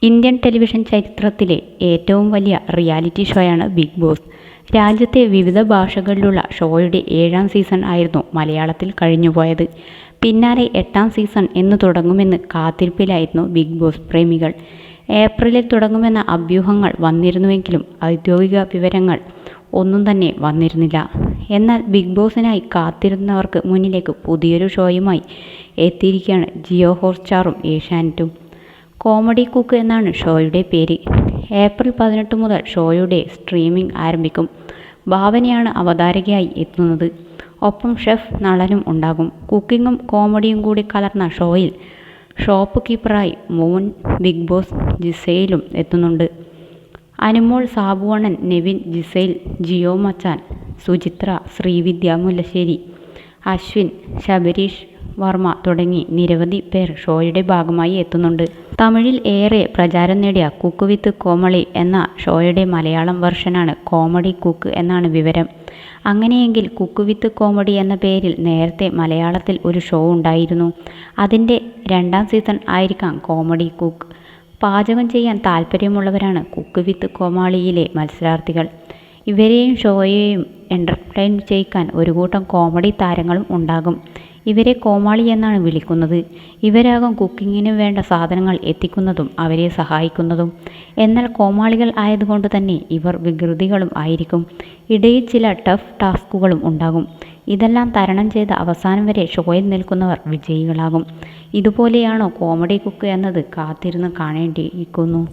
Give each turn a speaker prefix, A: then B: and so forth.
A: Indian television ചരിത്രത്തിലെ ഏറ്റവും വലിയ റിയാലിറ്റി ഷോയാണ് ബിഗ് ബോസ്. രാജ്യത്തെ വിവിധ ഭാഷകളിലുള്ള ഷോയുടെ 7ാം സീസൺ ആയിരുന്നു മലയാളത്തിൽ കഴിഞ്ഞുപോയത്. പിന്നാലെ 8ാം സീസൺ എന്ന് തുടങ്ങുമെന്ന് കാത്തിരിപ്പിലായിരുന്നു ബിഗ് ബോസ് പ്രേമികൾ. ഏപ്രിലിൽ തുടങ്ങുമെന്ന അഭ്യൂഹങ്ങൾ വന്നിരുന്നുവെങ്കിലും ഔദ്യോഗിക വിവരങ്ങൾ ഒന്നും തന്നെ വന്നിരുന്നില്ല. എന്നാൽ ബിഗ് ബോസിനായി കാത്തിരുന്നവർക്ക് മുന്നിലേക്ക് പുതിയൊരു ഷോയുമായി എത്തിയിരിക്കുകയാണ് ജിയോ ഹോട്ട്സ്റ്റാറും ഏഷ്യാനെറ്റും. കോമഡി കുക്ക് എന്നാണ് ഷോയുടെ പേര്. ഏപ്രിൽ 18 മുതൽ ഷോയുടെ സ്ട്രീമിംഗ് ആരംഭിക്കും. ഭാവനയാണ് അവതാരകയായി എത്തുന്നത്. ഒപ്പം ഷെഫ് നളനും ഉണ്ടാകും. കുക്കിങ്ങും കോമഡിയും കൂടി കലർന്ന ഷോയിൽ ഷോപ്പ് കീപ്പറായി മുൻ ബിഗ് ബോസ് ജിസയിലും എത്തുന്നുണ്ട്. അനുമോൾ, സാബുവണ്ണൻ, നെവിൻ, ജിസൈൽ, ജിയോ മച്ചാൻ, സുചിത്ര, ശ്രീവിദ്യ മുല്ലശ്ശേരി, അശ്വിൻ, ശബരീഷ് വർമ്മ തുടങ്ങി നിരവധി പേർ ഷോയുടെ ഭാഗമായി എത്തുന്നുണ്ട്. തമിഴിൽ ഏറെ പ്രചാരം നേടിയ കുക്ക് വിത്ത് കോമളി എന്ന ഷോയുടെ മലയാളം വെർഷനാണ് കോമഡി കുക്ക് എന്നാണ് വിവരം. അങ്ങനെയെങ്കിൽ കുക്ക് വിത്ത് കോമഡി എന്ന പേരിൽ നേരത്തെ മലയാളത്തിൽ ഒരു ഷോ ഉണ്ടായിരുന്നു. അതിൻ്റെ 2ാം സീസൺ ആയിരിക്കാം കോമഡി കുക്ക്. പാചകം ചെയ്യാൻ താല്പര്യമുള്ളവരാണ് കുക്ക് വിത്ത് കോമാളിയിലെ മത്സരാർത്ഥികൾ. ഇവരെയും ഷോയെയും എൻ്റർടൈൻ ചെയ്യിക്കാൻ ഒരു കൂട്ടം കോമഡി താരങ്ങളും ഉണ്ടാകും. ഇവരെ കോമാളി എന്നാണ് വിളിക്കുന്നത്. ഇവരാകും കുക്കിങ്ങിന് വേണ്ട സാധനങ്ങൾ എത്തിക്കുന്നതും അവരെ സഹായിക്കുന്നതും. എന്നാൽ കോമാളികൾ ആയതുകൊണ്ട് തന്നെ ഇവർ വികൃതികളും ആയിരിക്കും. ഇടയിൽ ചില ടഫ് ടാസ്കുകളും ഉണ്ടാകും. ഇതെല്ലാം തരണം ചെയ്ത് അവസാനം വരെ ഷോയിൽ നിൽക്കുന്നവർ വിജയികളാകും. ഇതുപോലെയാണോ കോമഡി കുക്ക് എന്നത് കാത്തിരുന്ന് കാണേണ്ടിയിരിക്കുന്നു.